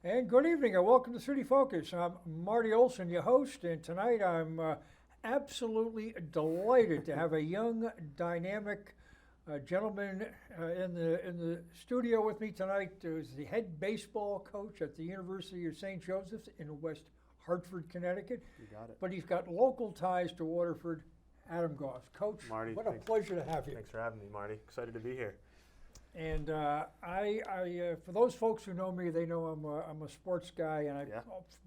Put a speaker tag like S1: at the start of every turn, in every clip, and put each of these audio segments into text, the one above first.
S1: And good evening and welcome to City Focus. I'm Marty Olsen, your host, and tonight I'm absolutely delighted to have a young, dynamic gentleman in the studio with me tonight, who's the head baseball coach at the University of St. Joseph's in West Hartford, Connecticut.
S2: You got it.
S1: But he's got local ties to Waterford. Adam Goss. Coach,
S2: Marty,
S1: what a pleasure to have you.
S2: Thanks for having me, Marty. Excited to be here.
S1: And for those folks who know me, they know I'm a sports guy, and I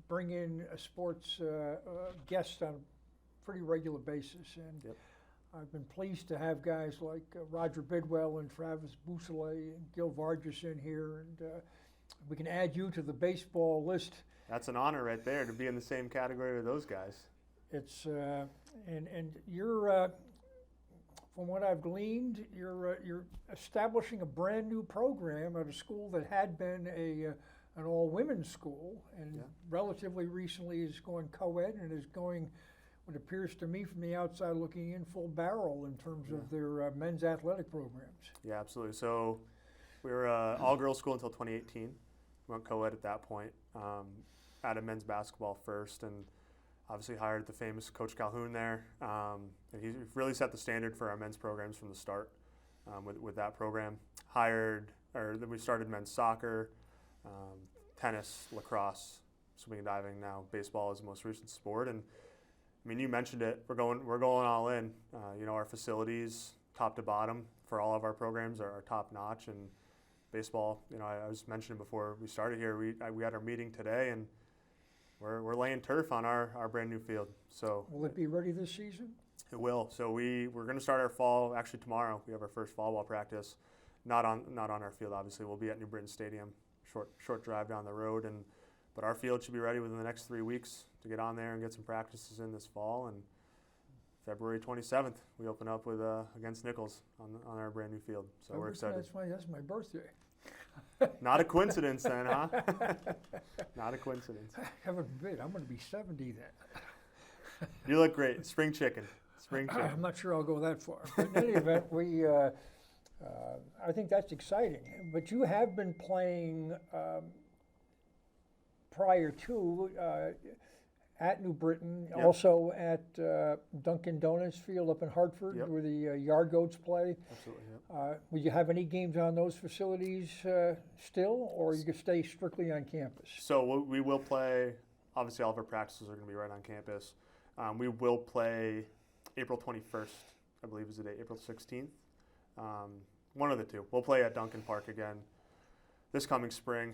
S1: bring in a sports guests on a pretty regular basis. And I've been pleased to have guys like Roger Bidwell and Travis Bousselet and Gil Vargas in here, and we can add you to the baseball list.
S2: That's an honor right there to be in the same category with those guys.
S1: It's and you're. From what I've gleaned, you're establishing a brand new program at a school that had been an all-women's school, and relatively recently is going co-ed and is going, what appears to me from the outside looking in, full barrel in terms of their men's athletic programs.
S2: Yeah, absolutely. So we were an all-girls school until 2018. We went co-ed at that point. Added men's basketball first, and obviously hired the famous Coach Calhoun there. And he really set the standard for our men's programs from the start with that program. Then we started men's soccer, tennis, lacrosse, swimming and diving. Now baseball is the most recent sport. And I mean, you mentioned it. We're going all in. Our facilities, top to bottom, for all of our programs are top notch. And baseball, I was mentioning before we started here. We had our meeting today, and we're laying turf on our brand new field. So
S1: will it be ready this season?
S2: It will. So we're going to start our fall. Actually, tomorrow we have our first fall ball practice. Not on our field, obviously. We'll be at New Britain Stadium. Short drive down the road, but our field should be ready within the next 3 weeks to get on there and get some practices in this fall. And February 27th, we open up with against Nichols on our brand new field. So we're excited.
S1: That's my birthday.
S2: Not a coincidence then, huh? Not a coincidence.
S1: Heaven forbid, I'm going to be 70 then.
S2: You look great. Spring chicken.
S1: I'm not sure I'll go that far. But in any event, I think that's exciting. But you have been playing prior to at New Britain, also at Dunkin' Donuts Field up in Hartford, where the Yard Goats play.
S2: Absolutely,
S1: Will you have any games on those facilities still, or you can stay strictly on campus?
S2: So we will play. Obviously, all of our practices are going to be right on campus. We will play April 21st, I believe is the date, April 16th. One of the two. We'll play at Duncan Park again this coming spring.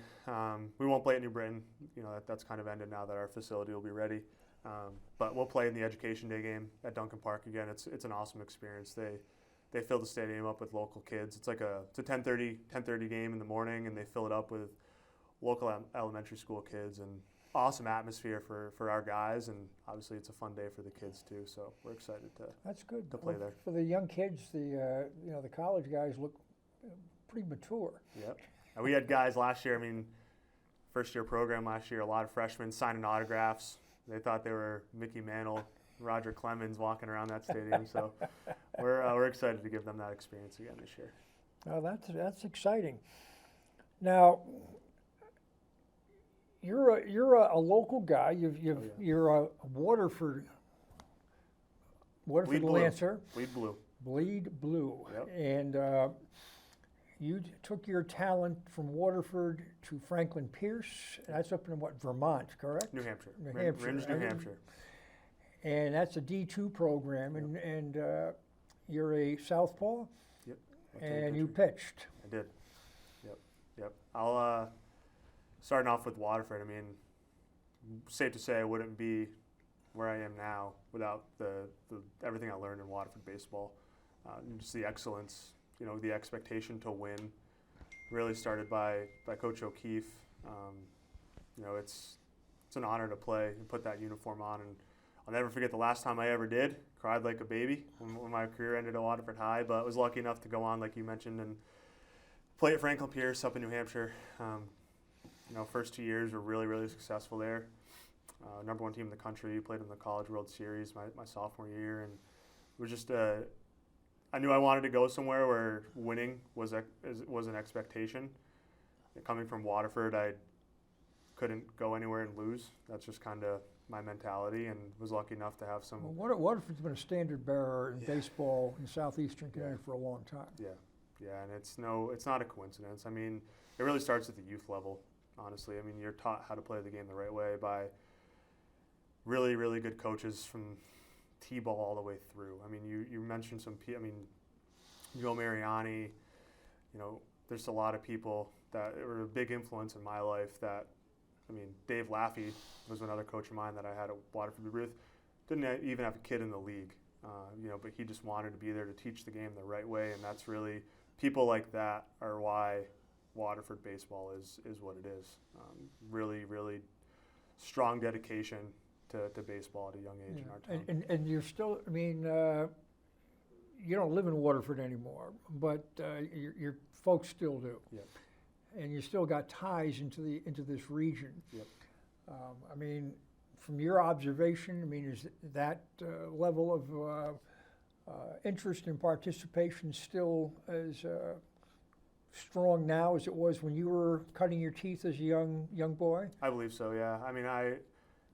S2: We won't play at New Britain. That's kind of ended now that our facility will be ready. But we'll play in the Education Day game at Duncan Park again. It's an awesome experience. They fill the stadium up with local kids. It's a 10:30 game in the morning, and they fill it up with local elementary school kids, and awesome atmosphere for our guys, and obviously it's a fun day for the kids too. So we're excited to play there.
S1: For the young kids, the college guys look pretty mature.
S2: Yep. And we had guys last year. I mean, first year program last year. A lot of freshmen signing autographs. They thought they were Mickey Mantle, Roger Clemens walking around that stadium. So we're excited to give them that experience again this year.
S1: Oh, that's exciting. Now, you're a local guy. You're a Waterford Lancer. Bleed blue.
S2: Yep.
S1: And you took your talent from Waterford to Franklin Pierce. That's up in Vermont, correct?
S2: New Hampshire.
S1: Rindge,
S2: New Hampshire.
S1: And that's a D2 program, and you're a southpaw.
S2: Yep.
S1: And you pitched.
S2: I did. Yep. I'll starting off with Waterford. I mean, safe to say I wouldn't be where I am now without the everything I learned in Waterford baseball. Just the excellence, the expectation to win, really started by Coach O'Keefe. It's an honor to play and put that uniform on, and I'll never forget the last time I ever did. Cried like a baby when my career ended at Waterford High, but I was lucky enough to go on, like you mentioned, and play at Franklin Pierce up in New Hampshire. First 2 years were really, really successful there. Number one team in the country, played in the College World Series my sophomore year, and it was just I knew I wanted to go somewhere where winning was an expectation. Coming from Waterford, I couldn't go anywhere and lose. That's just kind of my mentality, and was lucky enough to have some.
S1: Well, Waterford's been a standard bearer in baseball in Southeastern Connecticut for a long time.
S2: Yeah, and it's not a coincidence. I mean, it really starts at the youth level, honestly. I mean, you're taught how to play the game the right way by really, really good coaches from T-ball all the way through. I mean, you mentioned Joe Mariani, there's a lot of people that were a big influence in my life Dave Laffey was another coach of mine that I had at Waterford. Didn't even have a kid in the league, but he just wanted to be there to teach the game the right way, and that's really, people like that are why Waterford baseball is what it is. Really, really strong dedication to baseball at a young age in our town.
S1: And you're still, you don't live in Waterford anymore, but your folks still do.
S2: Yep.
S1: And you still got ties into this region.
S2: Yep.
S1: From your observation, is that level of interest and participation still as strong now as it was when you were cutting your teeth as a young boy?
S2: I believe so, yeah. I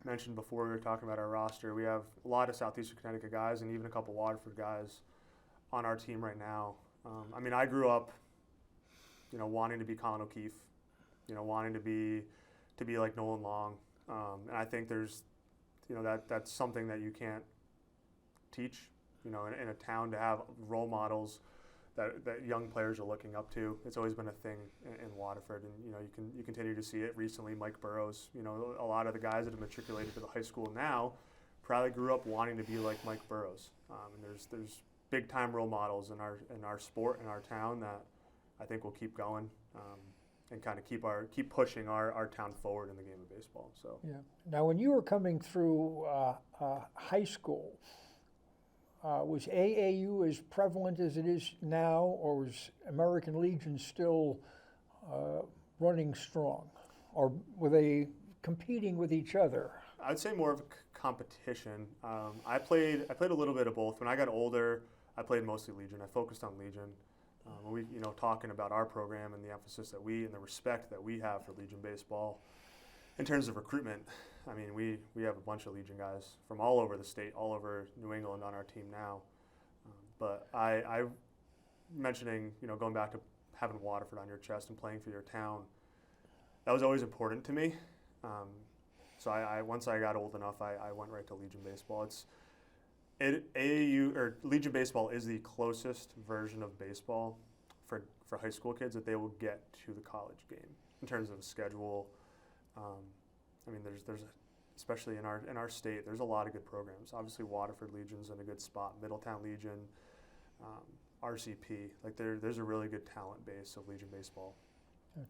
S2: mentioned before we were talking about our roster, we have a lot of Southeastern Connecticut guys and even a couple Waterford guys on our team right now. I grew up, wanting to be Colin O'Keefe, wanting to be like Nolan Long, and I think there's, that's something that you can't teach, in a town, to have role models that young players are looking up to. It's always been a thing in Waterford, and you continue to see it recently. Mike Burrows, a lot of the guys that have matriculated to the high school now probably grew up wanting to be like Mike Burrows. And there's big time role models in our sport, in our town, that I think will keep going and kind of keep pushing our town forward in the game of baseball. So
S1: yeah. Now, when you were coming through high school, was AAU as prevalent as it is now, or was American Legion still running strong, or were they competing with each other?
S2: I'd say more of a competition. I played a little bit of both. When I got older, I played mostly Legion. I focused on Legion. When we, talking about our program and the emphasis that and the respect that we have for Legion baseball, in terms of recruitment, we have a bunch of Legion guys from all over the state, all over New England on our team now. But I mentioning, going back to having Waterford on your chest and playing for your town, that was always important to me. So once I got old enough, I went right to Legion baseball. AAU or Legion baseball is the closest version of baseball for high school kids that they will get to the college game in terms of a schedule. There's especially in our state, there's a lot of good programs. Obviously, Waterford Legion's in a good spot. Middletown Legion, RCP, there's a really good talent base of Legion baseball.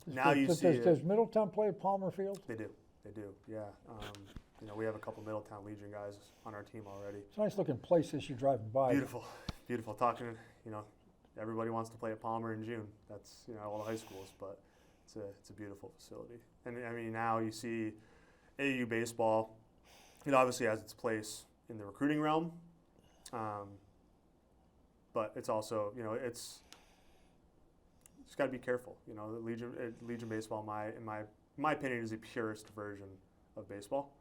S1: Does Middletown play at Palmer Field?
S2: They do, yeah. We have a couple Middletown Legion guys on our team already.
S1: It's a nice looking place as you're driving by.
S2: Beautiful. Talking, everybody wants to play at Palmer in June. That's, all the high schools, but it's a beautiful facility. And now you see AAU baseball, it obviously has its place in the recruiting realm, but it's also, it's just got to be careful. Legion baseball, in my opinion, is the purest version of baseball.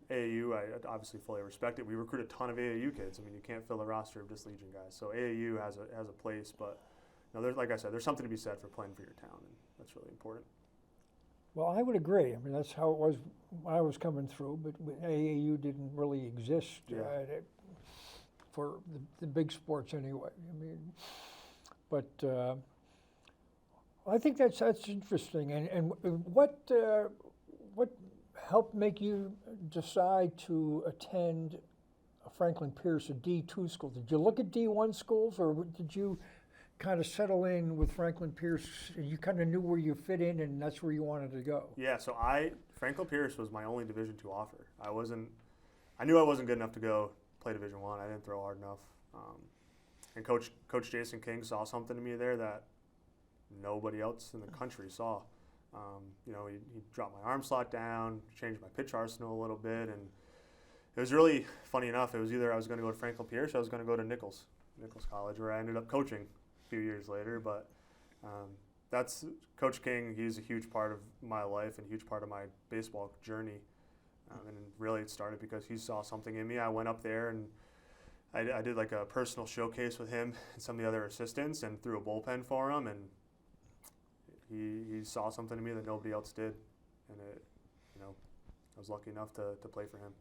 S2: AAU, I obviously fully respect it. We recruit a ton of AAU kids. You can't fill a roster of just Legion guys. So AAU has a place, but there's, like I said, there's something to be said for playing for your town, and that's really important.
S1: Well, I would agree. That's how it was when I was coming through, but AAU didn't really exist for the big sports anyway. But I think that's interesting. And what helped make you decide to attend Franklin Pierce, a D2 school? Did you look at D1 schools, or did you kind of settle in with Franklin Pierce and you kind of knew where you fit in and that's where you wanted to go?
S2: Yeah, so Franklin Pierce was my only Division II offer. I knew I wasn't good enough to go play Division I. I didn't throw hard enough. And Coach Jason King saw something in me there that nobody else in the country saw. He dropped my arm slot down, changed my pitch arsenal a little bit, and it was really funny enough. It was either I was going to go to Franklin Pierce or I was going to go to Nichols College, where I ended up coaching a few years later. But that's Coach King. He's a huge part of my life and a huge part of my baseball journey. And really it started because he saw something in me. I went up there and I did like a personal showcase with him and some of the other assistants and threw a bullpen for him, and he saw something in me that nobody else did. And I was lucky enough to play for him.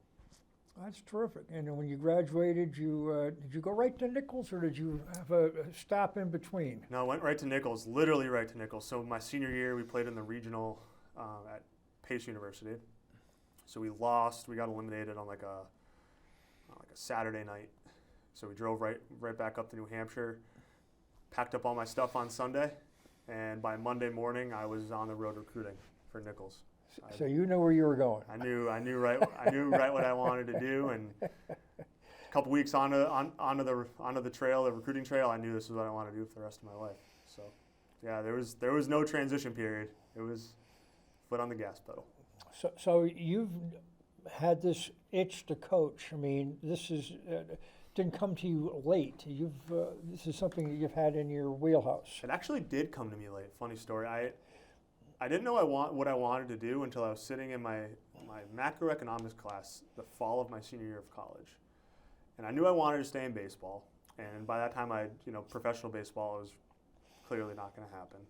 S1: That's terrific. And when you graduated, did you go right to Nichols, or did you have a stop in between?
S2: No, I went right to Nichols, literally right to Nichols. So my senior year, we played in the regional at Pace University. So we lost. We got eliminated on like a Saturday night. So we drove right back up to New Hampshire, packed up all my stuff on Sunday, and by Monday morning, I was on the road recruiting for Nichols.
S1: So you knew where you were going.
S2: I knew right what I wanted to do, and a couple weeks onto the trail, the recruiting trail, I knew this is what I wanted to do for the rest of my life. So, yeah, there was no transition period. It was foot on the gas pedal.
S1: So you've had this itch to coach. I mean, this is didn't come to you late. This is something that you've had in your wheelhouse.
S2: It actually did come to me late. Funny story. I didn't know what I wanted to do until I was sitting in my macroeconomics class the fall of my senior year of college, and I knew I wanted to stay in baseball. And by that time, professional baseball was clearly not going to happen.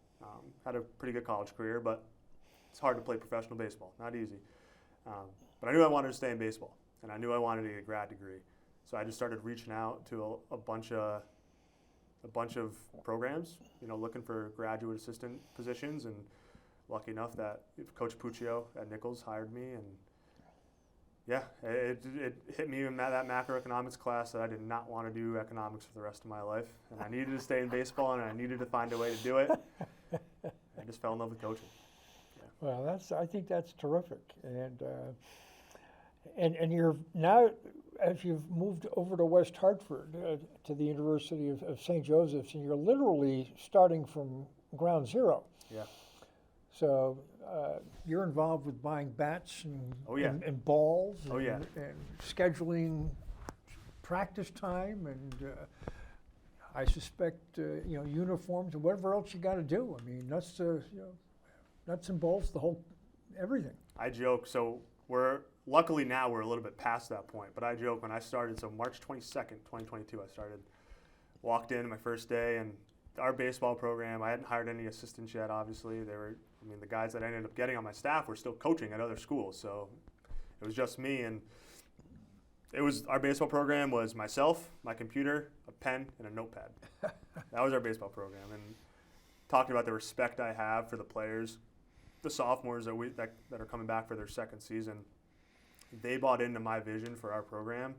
S2: Had a pretty good college career, but it's hard to play professional baseball. Not easy. But I knew I wanted to stay in baseball, and I knew I wanted to get a grad degree. So I just started reaching out to a bunch of programs, looking for graduate assistant positions, and lucky enough that Coach Puccio at Nichols hired me, and yeah, it hit me in that macroeconomics class that I did not want to do economics for the rest of my life, and I needed to stay in baseball, and I needed to find a way to do it. I just fell in love with coaching. Yeah.
S1: Well, I think that's terrific, and you're now, as you've moved over to West Hartford to the University of St. Joseph's, and you're literally starting from ground zero.
S2: Yeah.
S1: So you're involved with buying bats and,
S2: oh, yeah.
S1: and balls and,
S2: oh, yeah.
S1: and scheduling practice time and I suspect uniforms and whatever else you got to do. I mean, that's nuts and bolts, everything.
S2: I joke. So luckily now we're a little bit past that point. But I joke when I started. So March 22nd, 2022, I started. Walked in my first day, and our baseball program, I hadn't hired any assistants yet, obviously. The guys that I ended up getting on my staff were still coaching at other schools, so it was just me, and our baseball program was myself, my computer, a pen, and a notepad. That was our baseball program, and talking about the respect I have for the players, the sophomores that are coming back for their second season, they bought into my vision for our program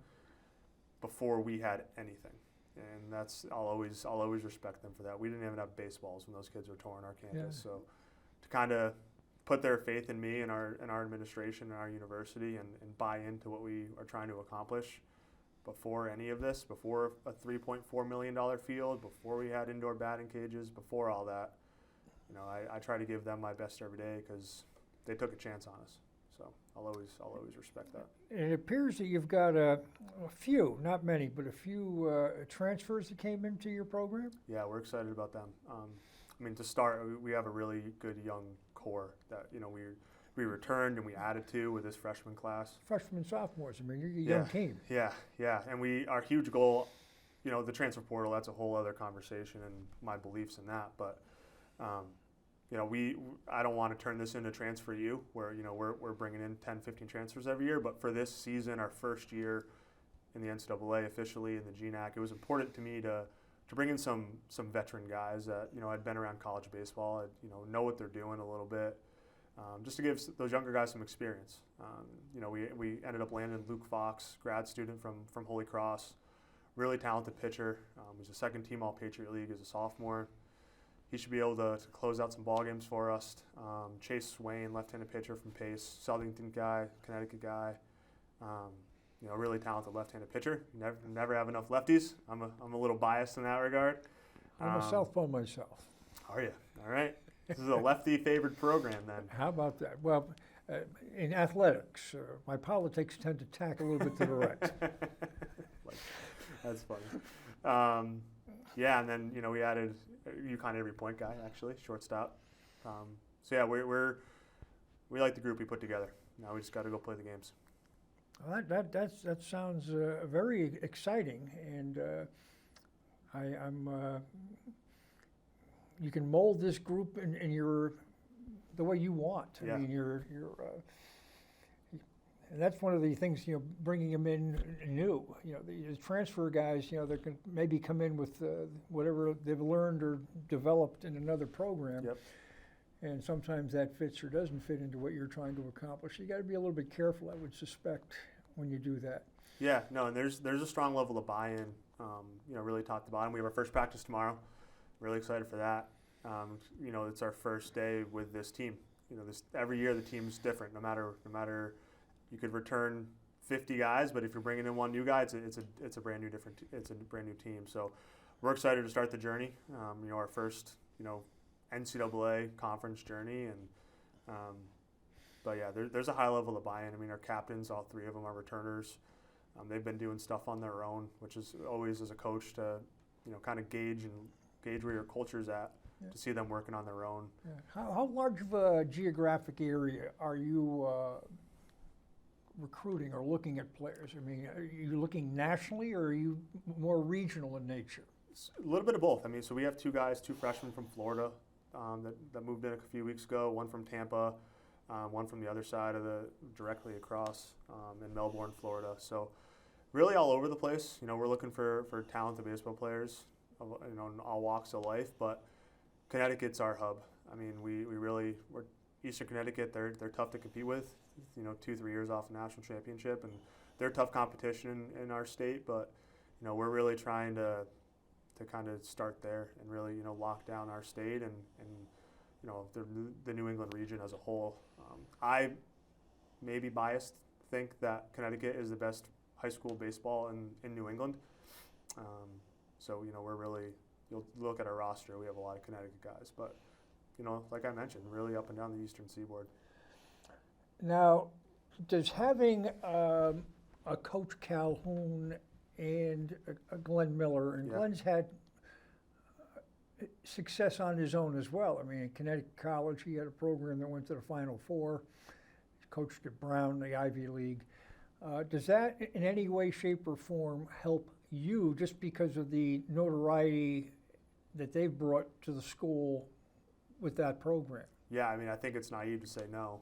S2: before we had anything. And I'll always respect them for that. We didn't even have baseballs when those kids were touring our campus. Yeah. So to kind of put their faith in me and our administration and our university and buy into what we are trying to accomplish before any of this, before a $3.4 million field, before we had indoor batting cages, before all that, I try to give them my best every day because they took a chance on us. So I'll always respect that.
S1: It appears that you've got a few, not many, but a few transfers that came into your program.
S2: Yeah, we're excited about them. To start, we have a really good young core that we returned and we added to with this freshman class.
S1: Freshmen, sophomores. You're a young team.
S2: Yeah. And our huge goal, the transfer portal. That's a whole other conversation and my beliefs in that, but. I don't want to turn this into Transfer U, where we're bringing in 10, 15 transfers every year. But for this season, our first year in the NCAA officially in the GNAC, it was important to me to bring in some veteran guys that had been around college baseball, know what they're doing a little bit, just to give those younger guys some experience. We ended up landing Luke Fox, grad student from Holy Cross, really talented pitcher. Was a second team All-Patriot League as a sophomore. He should be able to close out some ball games for us. Chase Swain, left-handed pitcher from Pace, Southeastern guy, Connecticut guy. Really talented left-handed pitcher. Never have enough lefties. I'm a little biased in that regard.
S1: I'm a southpaw myself.
S2: Are you? All right. This is a lefty-favored program then.
S1: How about that? Well, in athletics, my politics tend to tack a little bit to the right.
S2: That's funny. Yeah, and then we added UConn every point guy, actually, shortstop. So yeah, we like the group we put together. Now we just got to go play the games.
S1: Well, that sounds very exciting, and you can mold this group in the way you want.
S2: Yeah.
S1: I mean, and that's one of the things, bringing them in new. The transfer guys, they can maybe come in with whatever they've learned or developed in another program.
S2: Yep.
S1: And sometimes that fits or doesn't fit into what you're trying to accomplish. You got to be a little bit careful, I would suspect, when you do that.
S2: Yeah, no, and there's a strong level of buy-in, really top to bottom. We have our first practice tomorrow. Really excited for that. It's our first day with this team. Every year the team's different. No matter, you could return 50 guys, but if you're bringing in one new guy, it's a brand new team. So we're excited to start the journey. Our first NCAA conference journey, and but yeah, there's a high level of buy-in. I mean, our captains, all three of them are returners. They've been doing stuff on their own, which is always, as a coach, to kind of gauge where your culture's at. Yeah. To see them working on their own.
S1: Yeah. How large of a geographic area are you recruiting or looking at players? I mean, are you looking nationally, or are you more regional in nature?
S2: It's a little bit of both. I mean, so we have two freshmen from Florida that moved in a few weeks ago. One from Tampa, one from the other side directly across in Melbourne, Florida. So really all over the place. We're looking for talented baseball players, in all walks of life. But Connecticut's our hub. I mean, we're Eastern Connecticut. They're tough to compete with. 2-3 years off a national championship, and they're tough competition in our state. But we're really trying to kind of start there and really lock down our state and the New England region as a whole. I may be biased, think that Connecticut is the best high school baseball in New England. So we're really, you'll look at our roster, we have a lot of Connecticut guys, but like I mentioned, really up and down the Eastern Seaboard.
S1: Now, does having a Coach Calhoun and a Glenn Miller, and Glenn's had success on his own as well. I mean, in Connecticut College, he had a program that went to the Final Four. He coached at Brown, the Ivy League. Does that in any way, shape, or form help you, just because of the notoriety that they've brought to the school with that program?
S2: Yeah, I mean, I think it's naive to say no.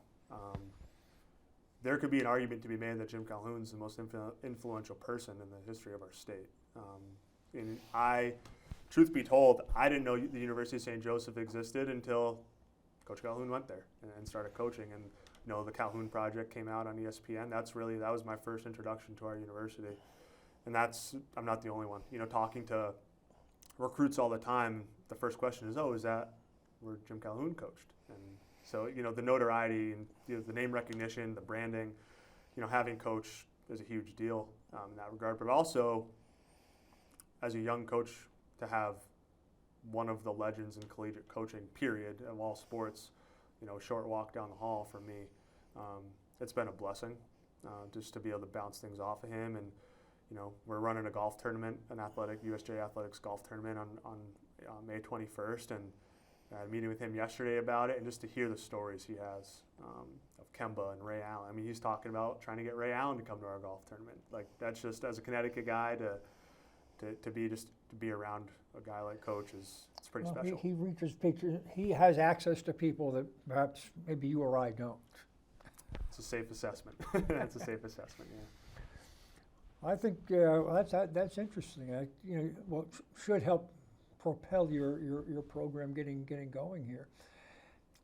S2: There could be an argument to be made that Jim Calhoun's the most influential person in the history of our state. Truth be told, I didn't know the University of St. Joseph existed until Coach Calhoun went there and started coaching. And the Calhoun Project came out on ESPN. That was my first introduction to our university. And I'm not the only one. Talking to recruits all the time, the first question is, is that where Jim Calhoun coached? And so, the notoriety and the name recognition, the branding, having Coach is a huge deal in that regard. But also, as a young coach, to have one of the legends in collegiate coaching, period, of all sports, a short walk down the hall for me, it's been a blessing just to be able to bounce things off of him. And, we're running a golf tournament, an USJ Athletics golf tournament on May 21st, and meeting with him yesterday about it, and just to hear the stories he has of Kemba and Ray Allen. I mean, he's talking about trying to get Ray Allen to come to our golf tournament. Like, that's just, as a Connecticut guy, to be around a guy like Coach it's pretty special.
S1: He reaches pictures. He has access to people that perhaps maybe you or I don't.
S2: It's a safe assessment. That's a safe assessment. Yeah.
S1: I think that's interesting. Should help propel your program getting going here.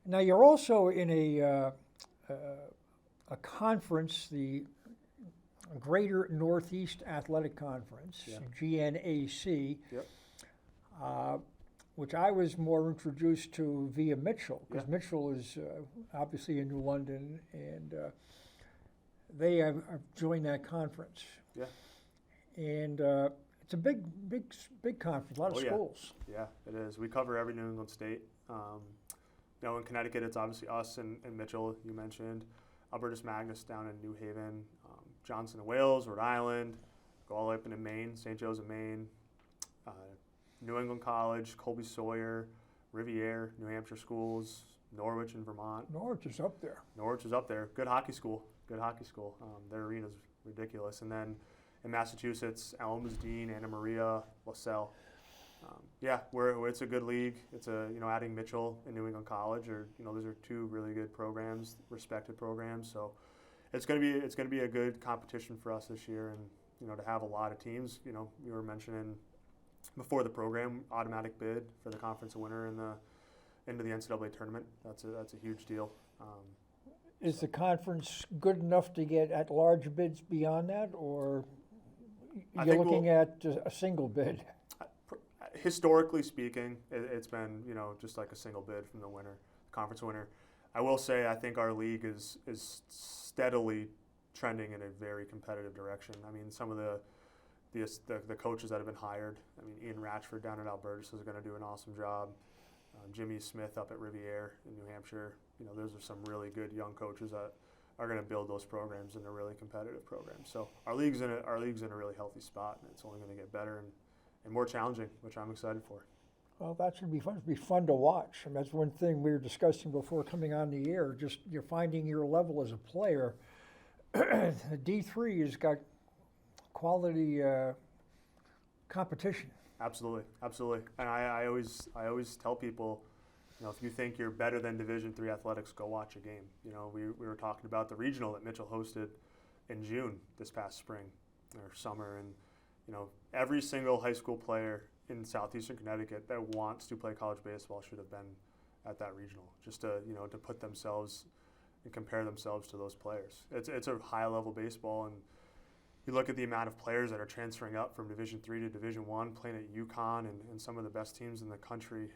S1: Now, you're also in a conference, the Greater Northeast Athletic Conference, GNAC, which I was more introduced to via Mitchell, because Mitchell is obviously in New London, and they have joined that conference.
S2: Yeah.
S1: And it's a big conference, a lot of schools.
S2: Yeah, it is. We cover every New England state. In Connecticut, it's obviously us and Mitchell, you mentioned. Albertus Magnus down in New Haven, Johnson and Wales, Rhode Island, go all the way up into Maine, St. Joe's in Maine, New England College, Colby Sawyer, Riviere, New Hampshire schools, Norwich in Vermont.
S1: Norwich is up there.
S2: Norwich is up there. Good hockey school. Good hockey school. Their arena's ridiculous. And then in Massachusetts, Elms, Dean, Anna Maria, LaSalle. It's a good league. It's adding Mitchell and New England College, those are two really good programs, respected programs. So it's going to be a good competition for us this year, and to have a lot of teams. You were mentioning before the program, automatic bid for the conference winner into the NCAA tournament. That's a huge deal.
S1: Is the conference good enough to get at-large bids beyond that, or you're looking at a single bid?
S2: Historically speaking, it's been just like a single bid from the conference winner. I will say I think our league is steadily trending in a very competitive direction. I mean, some of the coaches that have been hired. I mean, Ian Ratchford down at Albertus is going to do an awesome job. Jimmy Smith up at Riviere in New Hampshire. Those are some really good young coaches that are going to build those programs into really competitive programs. So our league's in a really healthy spot, and it's only going to get better and more challenging, which I'm excited for.
S1: Well, that should be fun. It'd be fun to watch. I mean, that's one thing we were discussing before coming on the air. Just you're finding your level as a player. D3 has got quality competition.
S2: Absolutely. And I always tell people, if you think you're better than Division III athletics, go watch a game. We were talking about the regional that Mitchell hosted in June this past spring or summer, and every single high school player in Southeastern Connecticut that wants to play college baseball should have been at that regional, just to put themselves and compare themselves to those players. It's a high level baseball, and you look at the amount of players that are transferring up from Division III to Division I, playing at UConn and some of the best teams in the country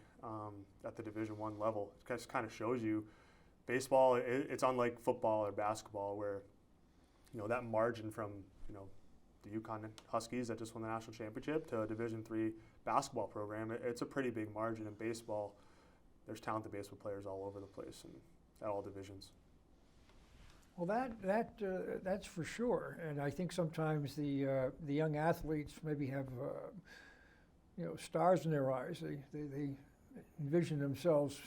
S2: at the Division I level. It just kind of shows you baseball. It's unlike football or basketball, where that margin from the UConn Huskies that just won the national championship to a Division III basketball program. It's a pretty big margin. In baseball, there's talented baseball players all over the place and at all divisions.
S1: Well, that's for sure. And I think sometimes the young athletes maybe have stars in their eyes. They envision themselves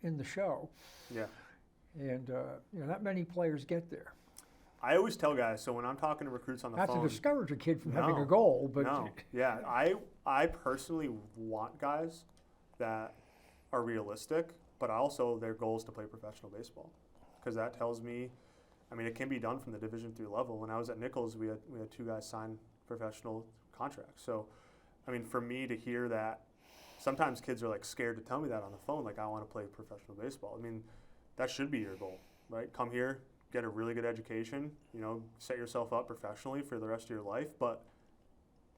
S1: in the show.
S2: Yeah.
S1: And not many players get there.
S2: I always tell guys, so when I'm talking to recruits on the phone.
S1: Not to discourage a kid from having a goal, but.
S2: No, yeah. I personally want guys that are realistic, but also their goal is to play professional baseball. Because that tells me, it can be done from the Division III level. When I was at Nichols, we had two guys sign professional contracts. So, for me to hear that, sometimes kids are scared to tell me that on the phone, I want to play professional baseball. That should be your goal, right? Come here, get a really good education, set yourself up professionally for the rest of your life. But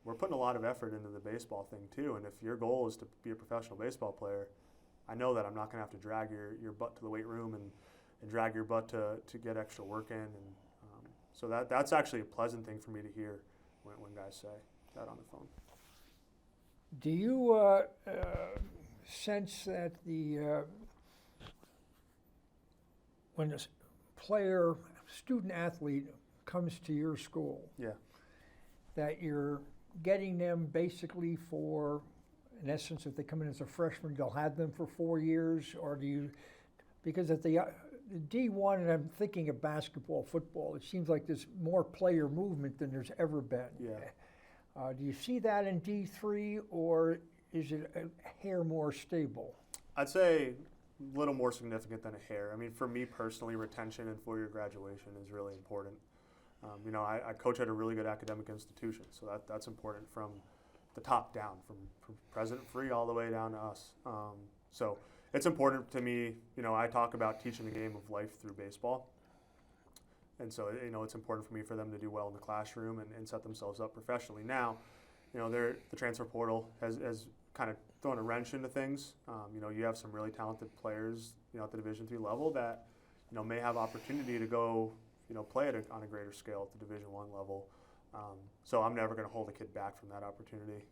S2: we're putting a lot of effort into the baseball thing too. And if your goal is to be a professional baseball player, I know that I'm not going to have to drag your butt to the weight room and drag your butt to get extra work in. And so that's actually a pleasant thing for me to hear when guys say that on the phone.
S1: Do you sense that when a student athlete comes to your school, that you're getting them basically for, in essence, if they come in as a freshman, you'll have them for 4 years, or do you, because at the D1, and I'm thinking of basketball, football, it seems like there's more player movement than there's ever been.
S2: Yeah.
S1: Do you see that in D3, or is it a hair more stable?
S2: I'd say a little more significant than a hair. For me personally, retention and 4-year graduation is really important. I coach at a really good academic institution, so that's important from the top down, from President Free all the way down to us. So it's important to me. I talk about teaching the game of life through baseball. And so, it's important for me for them to do well in the classroom and set themselves up professionally. Now, the transfer portal has kind of thrown a wrench into things. You have some really talented players, at the Division III level that, may have opportunity to go, play on a greater scale at the Division I level. So I'm never going to hold a kid back from that opportunity.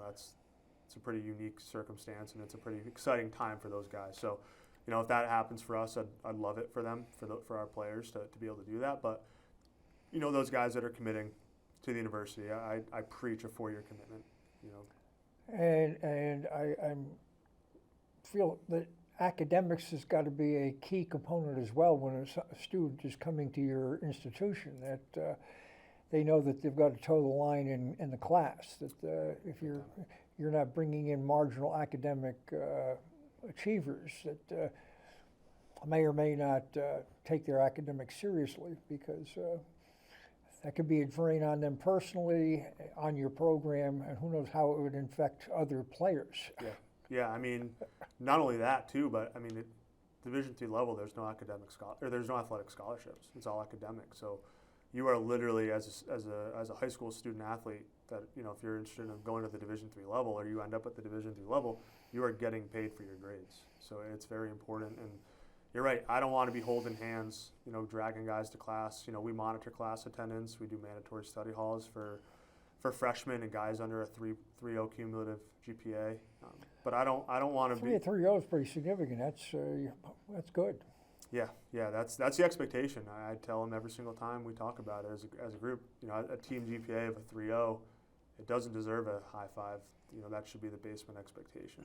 S2: It's a pretty unique circumstance, and it's a pretty exciting time for those guys. So, if that happens for us, I'd love it for them, for our players to be able to do that. But, those guys that are committing to the university, I preach a 4-year commitment.
S1: And I feel that academics has got to be a key component as well when a student is coming to your institution, that they know that they've got to toe the line in the class, that if you're not bringing in marginal academic achievers that may or may not take their academics seriously, because that could be a drain on them personally, on your program, and who knows how it would infect other players.
S2: Yeah. I mean, not only that too, but I mean, at Division III level, there's no there's no athletic scholarships. It's all academic. So you are literally, as a high school student athlete, that if you're interested in going to the Division III level, or you end up at the Division III level, you are getting paid for your grades. So it's very important. And you're right. I don't want to be holding hands, dragging guys to class. We monitor class attendance. We do mandatory study halls for freshmen and guys under a 3.0 cumulative GPA. But I don't want to be
S1: 3.0 is pretty significant. That's good.
S2: Yeah, that's the expectation. I tell them every single time we talk about it as a group. A team GPA of a 3.0, it doesn't deserve a high five. That should be the basement expectation.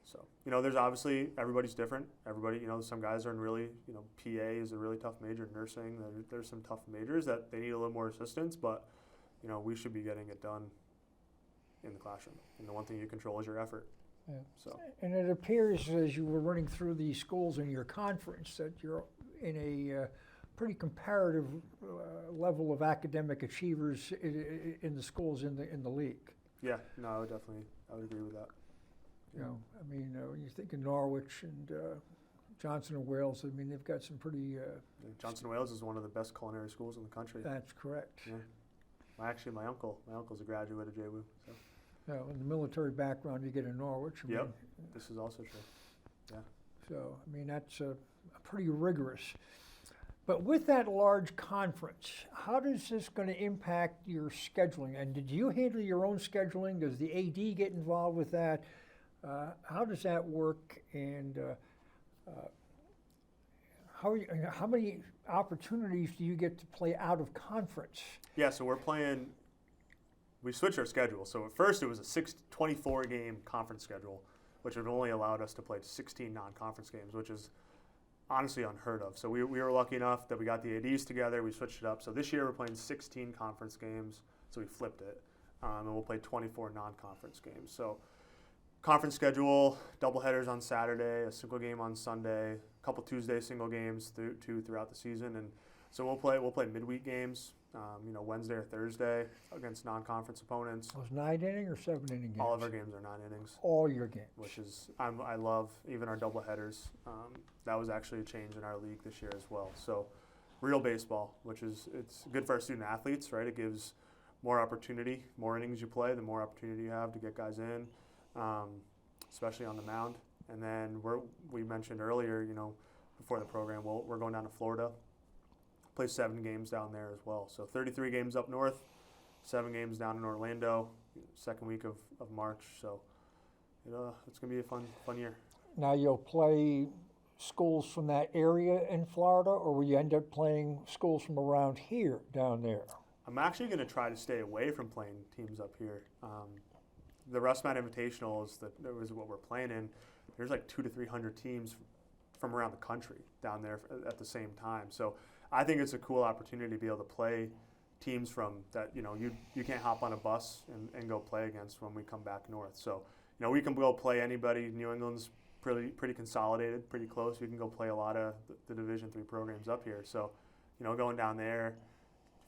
S2: So there's obviously, everybody's different. Everybody, some guys are in really, PA is a really tough major. Nursing, there's some tough majors that they need a little more assistance, but we should be getting it done in the classroom. And the one thing you control is your effort.
S1: Yeah.
S2: So.
S1: And it appears, as you were running through these schools in your conference, that you're in a pretty comparative level of academic achievers in the schools in the league.
S2: Yeah, no, I would agree with that.
S1: When you think of Norwich and Johnson and Wales, they've got some pretty.
S2: Johnson and Wales is one of the best culinary schools in the country.
S1: That's correct.
S2: Yeah. Actually, my uncle's a graduate of JWU. So.
S1: In the military background you get in Norwich.
S2: Yep, this is also true. Yeah.
S1: So, that's pretty rigorous. But with that large conference, how does this going to impact your scheduling? And did you handle your own scheduling? Does the AD get involved with that? How does that work? And how many opportunities do you get to play out of conference?
S2: Yeah, so we switched our schedule. So at first it was a 24 game conference schedule, which would only allowed us to play 16 non-conference games, which is honestly unheard of. So we were lucky enough that we got the ADs together, we switched it up. So this year we're playing 16 conference games, so we flipped it. And we'll play 24 non-conference games. So conference schedule, doubleheaders on Saturday, a single game on Sunday, a couple Tuesday single games throughout the season. And so we'll play midweek games, Wednesday or Thursday against non-conference opponents.
S1: Those 9-inning or 7-inning games?
S2: All of our games are 9 innings.
S1: All your games?
S2: Which is, I love even our doubleheaders. That was actually a change in our league this year as well. So real baseball, it's good for our student athletes, right? It gives more opportunity, more innings you play, the more opportunity you have to get guys in, especially on the mound. And then we mentioned earlier, before the program, we're going down to Florida, play 7 games down there as well. So 33 games up north, 7 games down in Orlando, second week of March. So it's going to be a fun year.
S1: Now you'll play schools from that area in Florida, or will you end up playing schools from around here down there?
S2: I'm actually going to try to stay away from playing teams up here. The Rustman Invitational is what we're playing in. There's like 200 to 300 teams from around the country down there at the same time. So I think it's a cool opportunity to be able to play teams from that you can't hop on a bus and go play against when we come back north. So we can go play anybody. New England's pretty consolidated, pretty close. We can go play a lot of the Division III programs up here. So going down there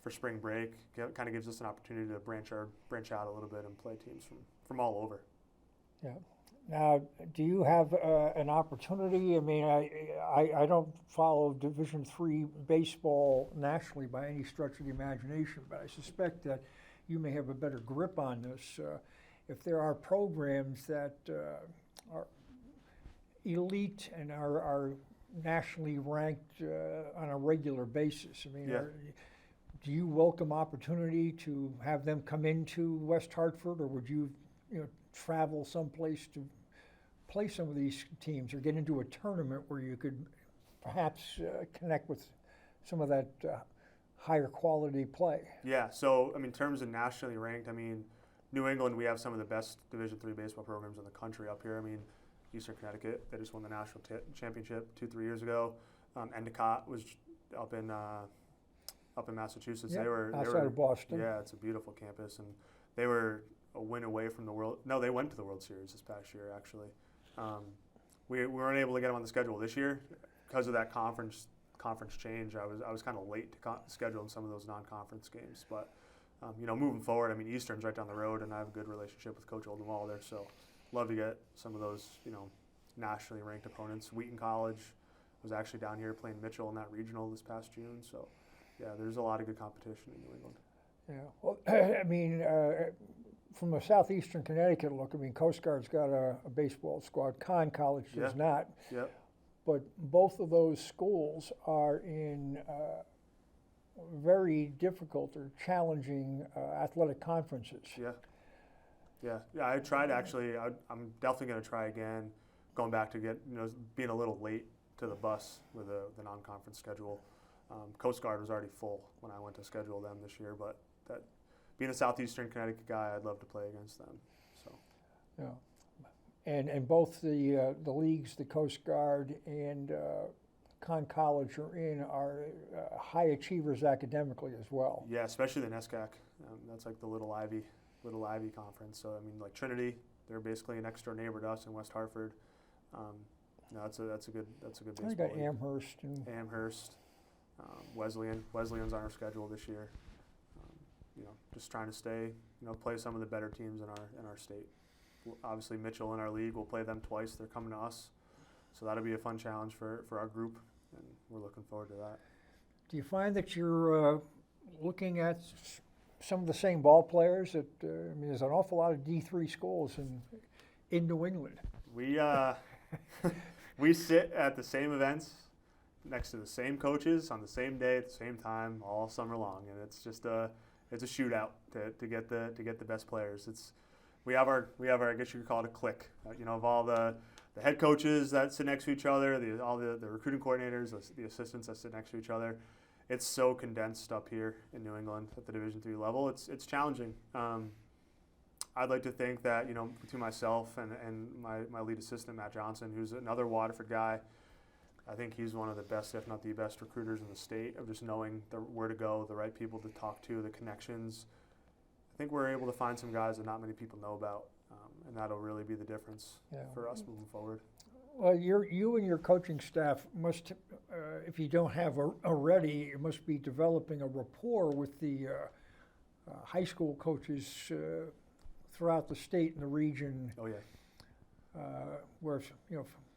S2: for spring break kind of gives us an opportunity to branch out a little bit and play teams from all over.
S1: Yeah. Now, do you have an opportunity? I don't follow Division III baseball nationally by any stretch of the imagination, but I suspect that you may have a better grip on this. If there are programs that are elite and are nationally ranked on a regular basis, do you welcome opportunity to have them come into West Hartford, or would you travel someplace to play some of these teams, or get into a tournament where you could perhaps connect with some of that higher quality play?
S2: Yeah, so in terms of nationally ranked, New England, we have some of the best Division III baseball programs in the country up here. I mean, Eastern Connecticut, they just won the national championship 2-3 years ago. Endicott was up in Massachusetts.
S1: Yep,
S2: They were
S1: outside of Boston.
S2: Yeah, it's a beautiful campus, and they were a win away from the World. No, they went to the World Series this past year actually. We weren't able to get them on the schedule this year because of that conference change. I was kind of late to schedule in some of those non-conference games, but moving forward, I mean, Eastern's right down the road, and I have a good relationship with Coach Oldenwalder, so love to get some of those nationally ranked opponents. Wheaton College was actually down here playing Mitchell in that regional this past June, so yeah, there's a lot of good competition in New England.
S1: Yeah, well, I mean, from a Southeastern Connecticut look, I mean, Coast Guard's got a baseball squad. Conn College does not.
S2: Yep.
S1: But both of those schools are in very difficult or challenging athletic conferences.
S2: Yeah. I tried actually. I'm definitely going to try again, going back to being a little late to the bus with the non-conference schedule. Coast Guard was already full when I went to schedule them this year, but that being a Southeastern Connecticut guy, I'd love to play against them. So.
S1: Yeah. And both the leagues, the Coast Guard and Conn College are high achievers academically as well.
S2: Yeah, especially the NESCAC. That's like the Little Ivy conference. So I mean, like Trinity, they're basically a next door neighbor to us in West Hartford. That's a good baseball.
S1: I got
S2: league.
S1: Amherst.
S2: Wesleyan's on our schedule this year. Just trying to stay, play some of the better teams in our state. Obviously, Mitchell in our league, we'll play them twice. They're coming to us. So that'll be a fun challenge for our group, and we're looking forward to that.
S1: Do you find that you're looking at some of the same ball players? I mean, there's an awful lot of D3 schools in New England.
S2: We sit at the same events next to the same coaches on the same day at the same time all summer long, and it's just it's a shootout to get the best players. We have our I guess you could call it a clique, of all the head coaches that sit next to each other, all the recruiting coordinators, the assistants that sit next to each other. It's so condensed up here in New England at the Division III level. It's challenging. I'd like to think that between myself and my lead assistant Matt Johnson, who's another Waterford guy, I think he's one of the best, if not the best, recruiters in the state of just knowing where to go, the right people to talk to, the connections. I think we're able to find some guys that not many people know about, and that'll really be the difference for us moving forward.
S1: Well, you and your coaching staff must, if you don't have already, you must be developing a rapport with the high school coaches throughout the state and the region.
S2: Oh yeah.
S1: Where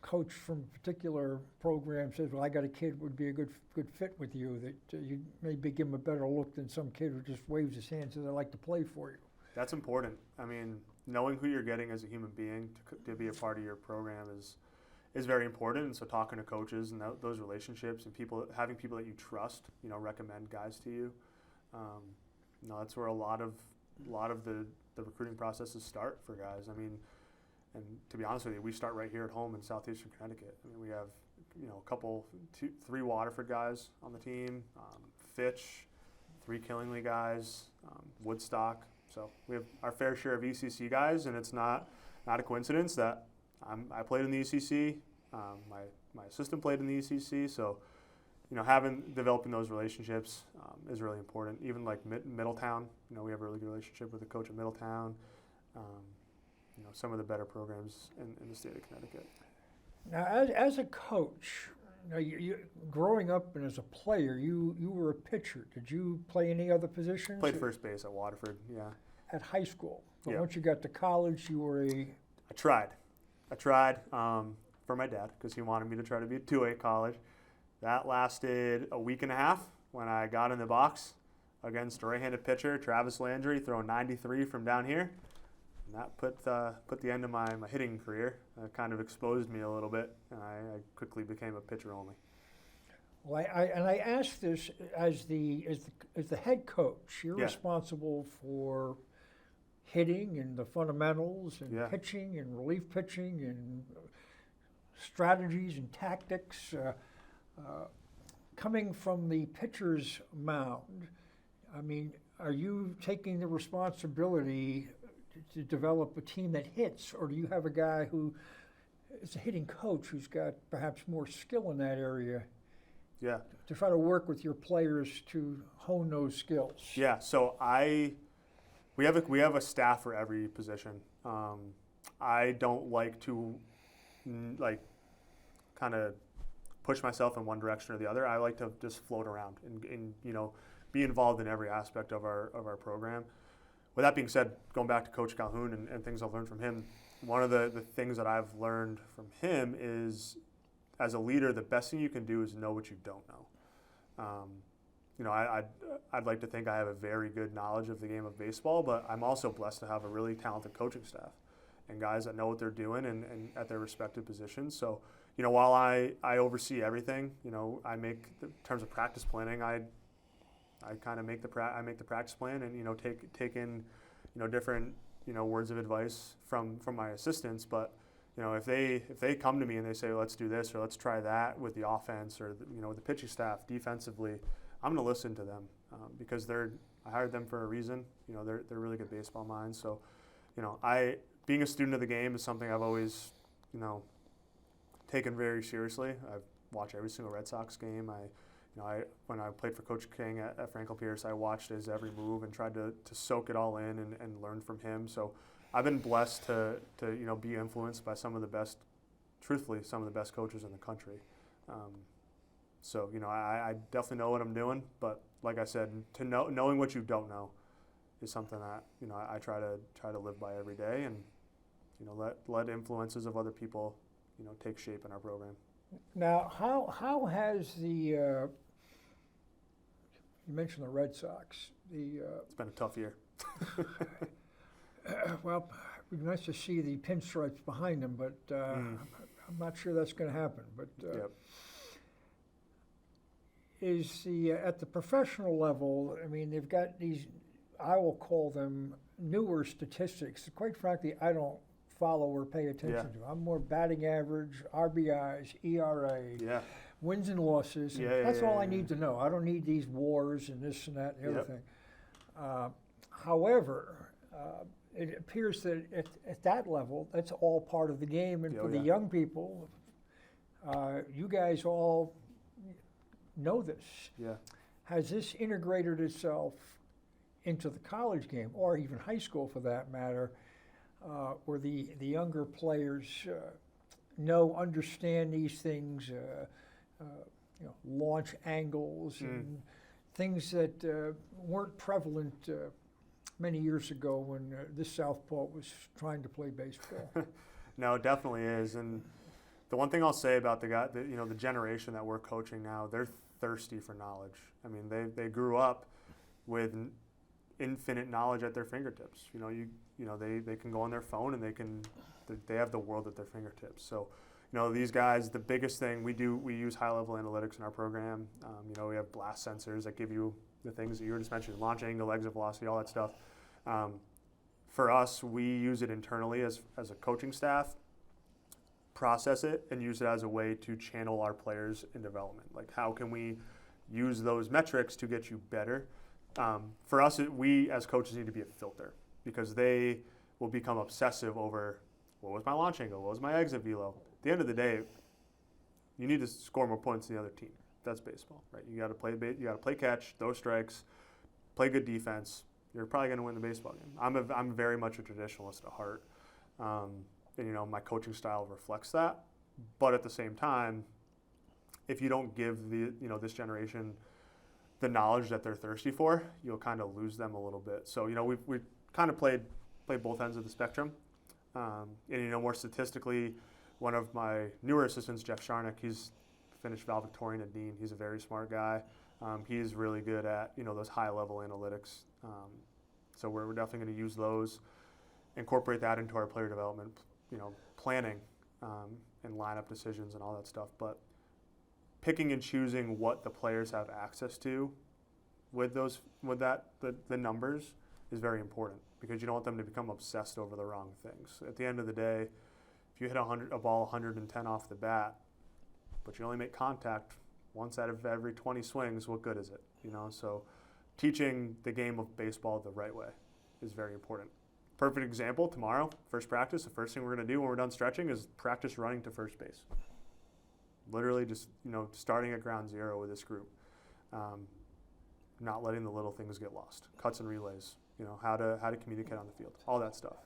S1: coach from a particular program says, "Well, I got a kid would be a good fit with you." That you maybe give him a better look than some kid who just waves his hand and says, "I'd like to play for you."
S2: That's important. I mean, knowing who you're getting as a human being to be a part of your program is very important. And so talking to coaches and those relationships and having people that you trust, recommend guys to you. That's where a lot of the recruiting processes start for guys. I mean, and to be honest with you, we start right here at home in Southeastern Connecticut. I mean, we have, three Waterford guys on the team, Fitch, 3 Killingly guys, Woodstock. So we have our fair share of ECC guys, and it's not a coincidence that I played in the ECC. My assistant played in the ECC. So, developing those relationships is really important. Even like Middletown, we have a really good relationship with the coach at Middletown. Some of the better programs in the state of Connecticut.
S1: Now, as a coach, you growing up and as a player, you were a pitcher. Did you play any other positions?
S2: Played first base at Waterford, yeah.
S1: At high school. But
S2: Yeah.
S1: once you got to college, you were
S2: I tried for my dad because he wanted me to try to be a 2A college. That lasted a week and a half when I got in the box against a right-handed pitcher, Travis Landry, throwing 93 from down here. And that put the end of my hitting career. It kind of exposed me a little bit, and I quickly became a pitcher only.
S1: Well, I asked this as the head coach. You're
S2: Yeah.
S1: responsible for hitting and the fundamentals and
S2: Yeah.
S1: pitching and relief pitching and strategies and tactics. Coming from the pitcher's mound, I mean, are you taking the responsibility to develop a team that hits, or do you have a guy who is a hitting coach who's got perhaps more skill in that area?
S2: Yeah.
S1: To try to work with your players to hone those skills.
S2: Yeah. So we have a staff for every position. I don't like to kind of push myself in one direction or the other. I like to just float around and be involved in every aspect of our program. With that being said, going back to Coach Calhoun and things I've learned from him, one of the things that I've learned from him is, as a leader, the best thing you can do is know what you don't know. I'd like to think I have a very good knowledge of the game of baseball, but I'm also blessed to have a really talented coaching staff and guys that know what they're doing and at their respective positions. So, while I oversee everything, I make, in terms of practice planning, I kind of make the practice plan and take in different words of advice from my assistants. But if they come to me and they say, let's do this or let's try that with the offense or with the pitching staff defensively, I'm going to listen to them because I hired them for a reason. They're really good baseball minds. So being a student of the game is something I've always taken very seriously. I've watched every single Red Sox game. When I played for Coach King at Franklin Pierce, I watched his every move and tried to soak it all in and learn from him. So I've been blessed to be influenced by some of the best coaches in the country. So I definitely know what I'm doing, but like I said, knowing what you don't know is something that I try to live by every day, and let influences of other people take shape in our program.
S1: Now, how has you mentioned the Red Sox.
S2: It's been a tough year.
S1: Well, it'd be nice to see the pinstripes behind them, but I'm not sure that's going to happen. But
S2: Yep.
S1: is at the professional level, I mean, they've got these, I will call them newer statistics. Quite frankly, I don't follow or pay attention to. I'm more batting average, RBIs, ERA, wins and losses. And that's all I need to know. I don't need these wars and this and that and everything. However, it appears that at that level, that's all part of the game. And for the young people, you guys all know this.
S2: Yeah.
S1: Has this integrated itself into the college game, or even high school for that matter, where the younger players understand these things, launch angles and things that weren't prevalent many years ago when this southpaw was trying to play baseball?
S2: No, it definitely is. And the one thing I'll say about the generation that we're coaching now, they're thirsty for knowledge. I mean, they grew up with infinite knowledge at their fingertips. They can go on their phone and they have the world at their fingertips. So, these guys, the biggest thing we use high-level analytics in our program. We have blast sensors that give you the things that you were just mentioning, launch angle, exit velocity, all that stuff. For us, we use it internally as a coaching staff, process it, and use it as a way to channel our players in development. Like, how can we use those metrics to get you better? For us, we as coaches need to be a filter, because they will become obsessive over what was my launch angle, what was my exit velo. At the end of the day, you need to score more points than the other team. That's baseball, right? You got to play catch, throw strikes, play good defense. You're probably going to win the baseball game. I'm very much a traditionalist at heart, and my coaching style reflects that. But at the same time, if you don't give this generation the knowledge that they're thirsty for, you'll kind of lose them a little bit. So we've kind of played both ends of the spectrum, and more statistically, one of my newer assistants, Jeff Sharnick, he's finished valedictorian at Dean. He's a very smart guy. He's really good at those high level analytics. So we're definitely going to use those, incorporate that into our player development, planning, and lineup decisions and all that stuff. But picking and choosing what the players have access to with the numbers is very important, because you don't want them to become obsessed over the wrong things. At the end of the day, if you hit a ball 110 off the bat, but you only make contact once out of every 20 swings, what good is it? So teaching the game of baseball the right way is very important. perfect example, tomorrow, first practice, the first thing we're going to do when we're done stretching is practice running to first base. Literally just, starting at ground zero with this group. Not letting the little things get lost. Cuts and relays, how to communicate on the field, all that stuff.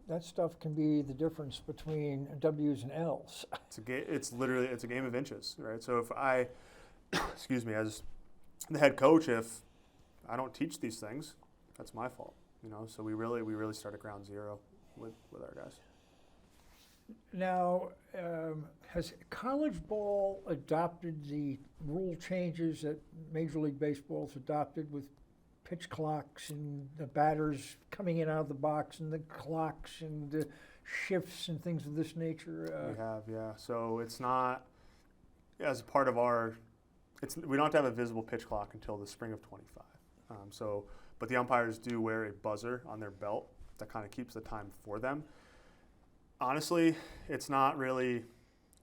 S1: That stuff can be the difference between W's and L's.
S2: It's a game of inches, right? So if I, as the head coach, if I don't teach these things, that's my fault, So we really start at ground zero with our guys.
S1: Now, has college ball adopted the rule changes that Major League Baseball's adopted with pitch clocks and the batters coming in out of the box and the clocks and the shifts and things of this nature?
S2: We have, yeah. So it's not, as part of we don't have to have a visible pitch clock until the spring of 25. But the umpires do wear a buzzer on their belt that kind of keeps the time for them. Honestly, it's not really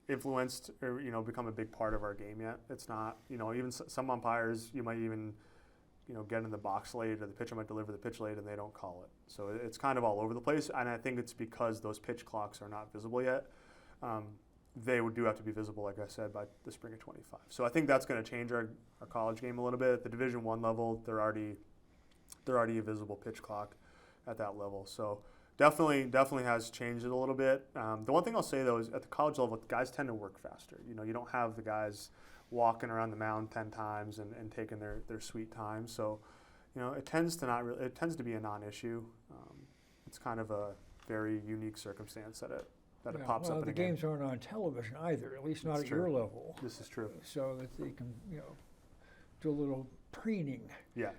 S2: influenced or become a big part of our game yet. It's not. Even some umpires, you might even get in the box late, or the pitcher might deliver the pitch late and they don't call it. So it's kind of all over the place, and I think it's because those pitch clocks are not visible yet. They do have to be visible, like I said, by the spring of 25. So I think that's going to change our college game a little bit. At the Division I level, they're already a visible pitch clock at that level. So definitely has changed it a little bit. The one thing I'll say though is at the college level, guys tend to work faster. You don't have the guys walking around the mound 10 times and taking their sweet time. So, it tends to be a non-issue. It's kind of a very unique circumstance that it pops up in
S1: the
S2: a game.
S1: games aren't on television either, at least not
S2: That's
S1: at
S2: true.
S1: your level.
S2: This is true.
S1: So that they can, do a little preening.
S2: Yeah.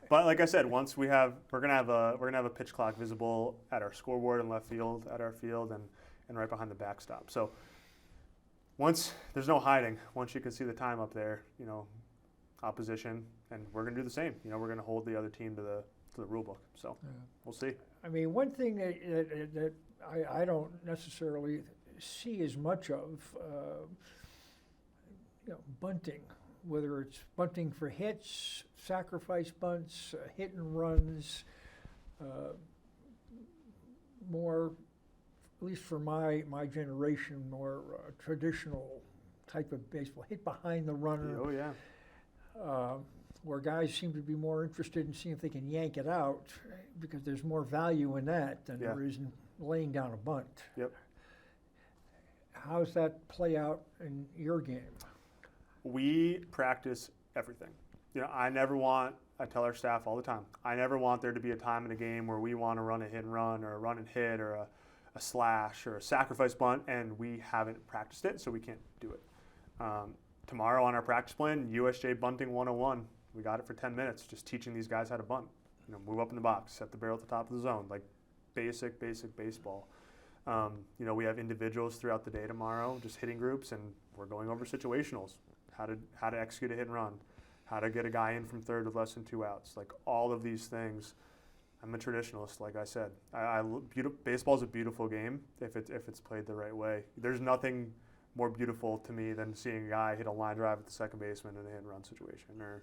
S2: But like I said, once we're gonna have a pitch clock visible at our scoreboard in left field, at our field, and right behind the backstop. So once there's no hiding, once you can see the time up there, opposition, and we're gonna do the same. We're gonna hold the other team to the rule book. So we'll see.
S1: I mean, one thing that I don't necessarily see as much of, bunting, whether it's bunting for hits, sacrifice bunts, hit and runs, more, at least for my generation, more traditional type of baseball, hit behind the runner.
S2: Oh yeah.
S1: Where guys seem to be more interested in seeing if they can yank it out, because there's more value in that than there is in laying down a bunt.
S2: Yep.
S1: How's that play out in your game?
S2: We practice everything. I tell our staff all the time, I never want there to be a time in a game where we want to run a hit and run or a run and hit or a slash or a sacrifice bunt and we haven't practiced it, so we can't do it. Tomorrow on our practice plan, USJ Bunting 101. We got it for 10 minutes, just teaching these guys how to bunt. Move up in the box, set the barrel at the top of the zone, like basic baseball. We have individuals throughout the day tomorrow, just hitting groups, and we're going over situationals, how to execute a hit and run, how to get a guy in from third with less than 2 outs, like all of these things. I'm a traditionalist, like I said. Baseball's a beautiful game if it's played the right way. There's nothing more beautiful to me than seeing a guy hit a line drive at the second baseman in a hit and run situation, or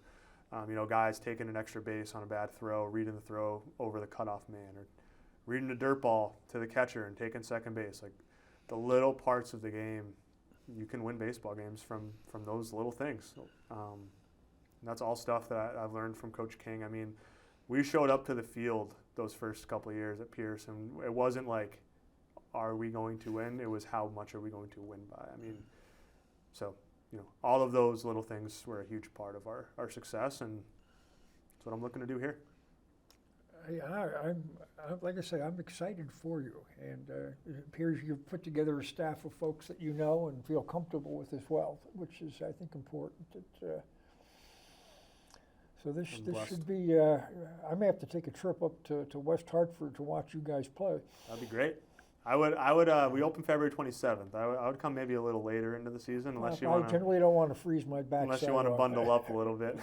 S2: guys taking an extra base on a bad throw, reading the throw over the cutoff man, or reading a dirt ball to the catcher and taking second base. Like the little parts of the game, you can win baseball games from those little things. And that's all stuff that I've learned from Coach King. I mean, we showed up to the field those first couple of years at Pierce, and it wasn't like, are we going to win? It was how much are we going to win by? I mean, so, all of those little things were a huge part of our success, and that's what I'm looking to do here.
S1: I'm like I say, I'm excited for you, and it appears you've put together a staff of folks that you know and feel comfortable with as well, which is, I think, important. So this should be. I may have to take a trip up to West Hartford to watch you guys play.
S2: That'd be great. I would. We open February 27th. I would come maybe a little later into the season, unless you want.
S1: I generally don't want to freeze my backside.
S2: Unless you want to bundle up a little bit.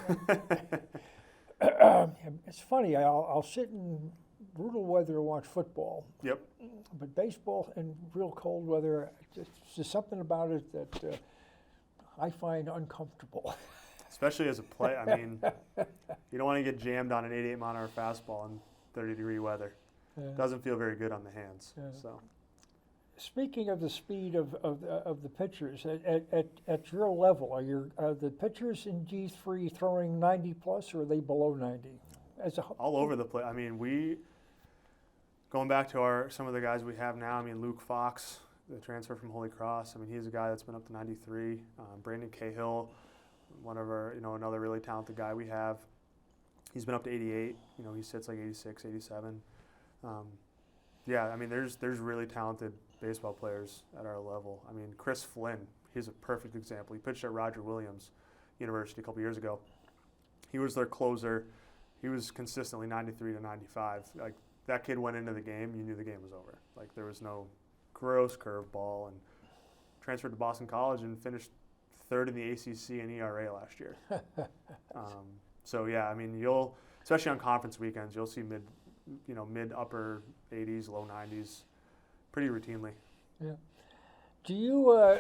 S1: It's funny. I'll sit in brutal weather to watch football.
S2: Yep.
S1: But baseball in real cold weather, there's something about it that I find uncomfortable.
S2: especially as a play. I mean, you don't want to get jammed on an 88-mile-an-hour fastball in 30-degree weather. Doesn't feel very good on the hands. So,
S1: speaking of the speed of the pitchers at your level, are the pitchers in G3 throwing 90 plus, or are they below 90?
S2: All over the place. I mean, going back to some of the guys we have now. I mean, Luke Fox, the transfer from Holy Cross. I mean, he's a guy that's been up to 93. Brandon Cahill, one of our, another really talented guy we have. He's been up to 88. He sits like 86, 87. Yeah, I mean, there's really talented baseball players at our level. I mean, Chris Flynn, he's a perfect example. He pitched at Roger Williams University a couple years ago. He was their closer. He was consistently 93 to 95. Like, that kid went into the game, you knew the game was over. Like, there was no gross curveball, and transferred to Boston College and finished third in the ACC in ERA last year. So yeah, I mean, especially on conference weekends, you'll see mid upper 80s, low 90s, pretty routinely.
S1: Yeah. Do you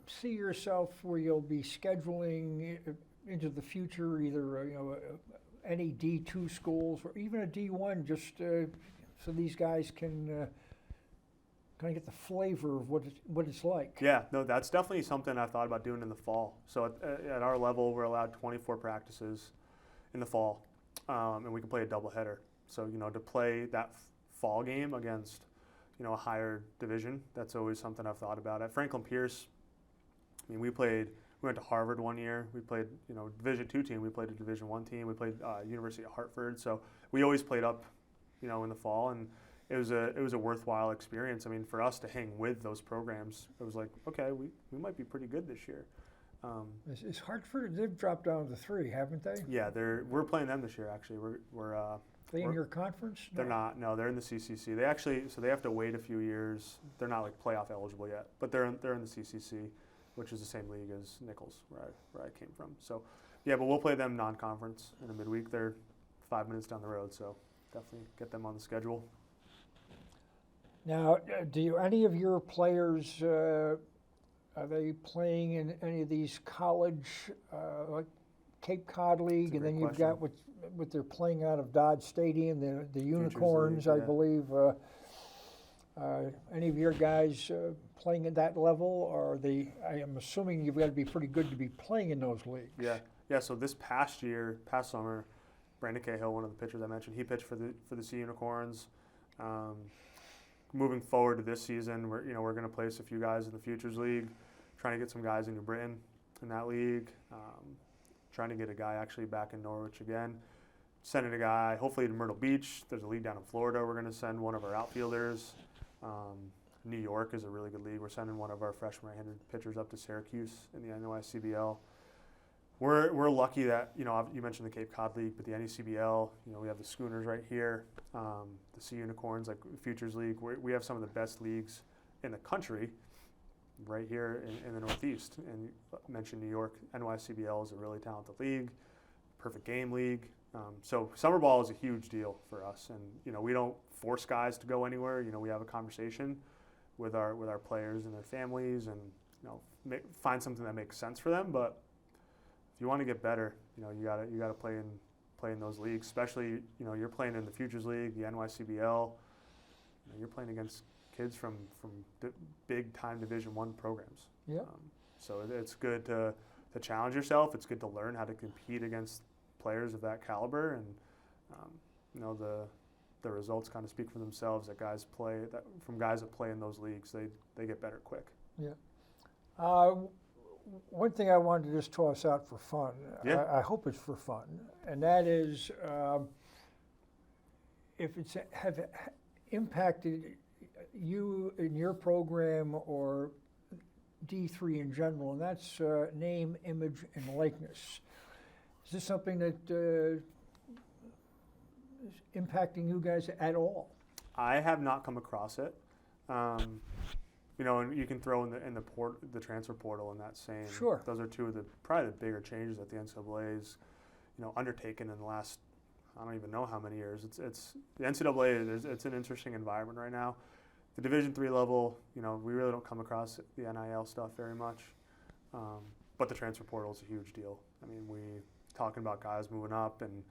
S1: see yourself where you'll be scheduling into the future either any D2 schools or even a D1, just so these guys can kind of get the flavor of what it's like?
S2: Yeah, no, that's definitely something I've thought about doing in the fall. So at our level, we're allowed 24 practices in the fall, and we can play a doubleheader. So to play that fall game against a higher division, that's always something I've thought about. At Franklin Pierce, I mean, we went to Harvard one year. We played Division II team. We played a Division I team. We played University of Hartford. So we always played up in the fall, and it was a worthwhile experience. I mean, for us to hang with those programs, it was like, okay, we might be pretty good this year.
S1: Is Hartford? They've dropped down to 3, haven't they?
S2: Yeah, we're playing them this year. Actually, we're
S1: they in your conference?
S2: They're not. No, they're in the CCC. They have to wait a few years. They're not like playoff eligible yet, but they're in the CCC, which is the same league as Nichols, where I came from. So, yeah, but we'll play them non-conference in a midweek. They're 5 minutes down the road, so definitely get them on the schedule.
S1: Now, do any of your players, are they playing in any of these college, like Cape Cod League, and then you've got what they're playing out of Dodge Stadium, the Unicorns,
S2: League,
S1: I believe. Any of your guys playing at that level, or I am assuming you've got to be pretty good to be playing in those leagues.
S2: Yeah. So this past summer, Brandon Cahill, one of the pitchers I mentioned, he pitched for the Sea Unicorns. Moving forward to this season, we're going to place a few guys in the Futures League, trying to get some guys in New Britain in that league, trying to get a guy actually back in Norwich again, sending a guy hopefully to Myrtle Beach. There's a league down in Florida. We're going to send one of our outfielders. New York is a really good league. We're sending one of our freshman right-handed pitchers up to Syracuse in the NYCBL. We're lucky that, you mentioned the Cape Cod League, but the NECBL, we have the Schooners right here, the Sea Unicorns, like Futures League. We have some of the best leagues in the country right here in the Northeast. And you mentioned New York, NYCBL is a really talented league, perfect game league. So summer ball is a huge deal for us. And, we don't force guys to go anywhere. We have a conversation with our players and their families and, find something that makes sense for them. But if you want to get better, you gotta play in those leagues. Especially, you're playing in the Futures League, the NYCBL. You're playing against kids from big time Division I programs.
S1: Yeah.
S2: So it's good to challenge yourself. It's good to learn how to compete against players of that caliber, and the results kind of speak for themselves. That guys that play in those leagues, they get better quick.
S1: Yeah. One thing I wanted to just toss out for fun,
S2: Yeah.
S1: I hope it's for fun, and that is if it's have impacted you in your program or D3 in general, and that's name, image, and likeness. Is this something that is impacting you guys at all?
S2: I have not come across it. And you can throw in the transfer portal in that same.
S1: Sure.
S2: Those are two of probably the bigger changes that the NCAA's, undertaken in the last, I don't even know how many years. It's the NCAA. It's an interesting environment right now. The Division III level, we really don't come across the NIL stuff very much. but the transfer portal is a huge deal. I mean, we talking about guys moving up, and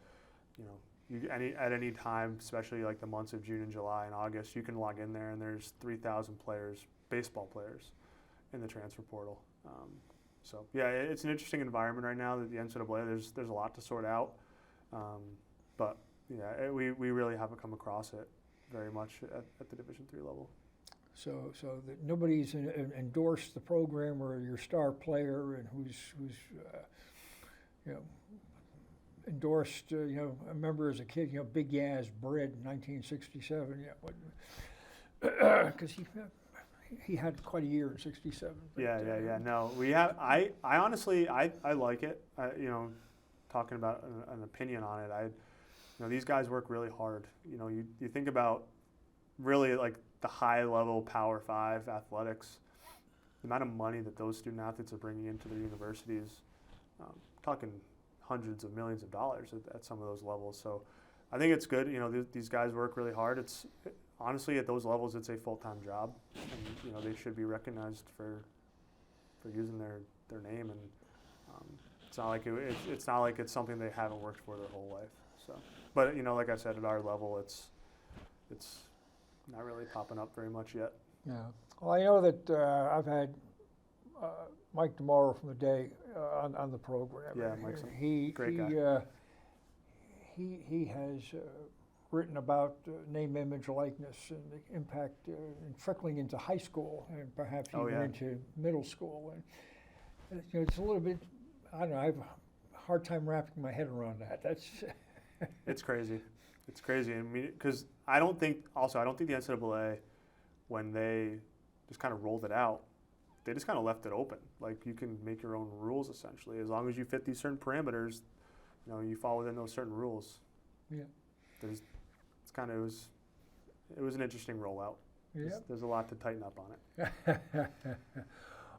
S2: at any time, especially like the months of June and July and August, you can log in there and there's 3,000 players, baseball players, in the transfer portal. So yeah, it's an interesting environment right now. That the NCAA, there's a lot to sort out, but yeah, we really haven't come across it very much at the Division III level.
S1: So that nobody's endorsed the program or your star player and who's endorsed. I remember as a kid, Big Yaz Bread in 1967. Yeah, because he had quite a year in '67.
S2: Yeah. No, we have. I honestly like it. Talking about an opinion on it, these guys work really hard. You think about really like the high level Power 5 athletics, the amount of money that those student athletes are bringing into their universities, talking hundreds of millions of dollars at some of those levels. So I think it's good. These guys work really hard. Honestly, at those levels, it's a full-time job, and they should be recognized for using their name. And it's not like it's something they haven't worked for their whole life. So, but like I said, at our level, it's not really popping up very much yet.
S1: Yeah. Well, I know that I've had Mike DeMauro from the day on the program.
S2: Yeah, Mike's a great guy.
S1: He has written about name, image, likeness, and the impact trickling into high school and perhaps even into middle school. And it's a little bit, I don't know, I have a hard time wrapping my head around that.
S2: It's crazy. It's crazy. I mean, because I don't think the NCAA, when they just kind of rolled it out, they just kind of left it open. Like, you can make your own rules essentially, as long as you fit these certain parameters. You fall within those certain rules.
S1: Yeah.
S2: It was an interesting rollout.
S1: Yeah.
S2: There's a lot to tighten up on it.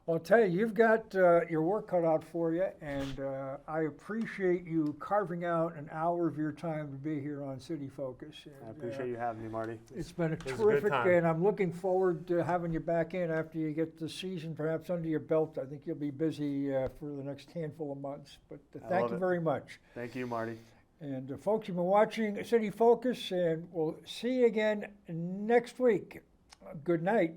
S1: I'll tell you, you've got your work cut out for you, and I appreciate you carving out an hour of your time to be here on City Focus. And,
S2: I appreciate you having me, Marty.
S1: It's been a terrific,
S2: good time.
S1: And I'm looking forward to having you back in after you get the season perhaps under your belt. I think you'll be busy for the next handful of months, but thank you very much.
S2: Thank you, Marty.
S1: And folks, you've been watching City Focus, and we'll see you again next week. Good night.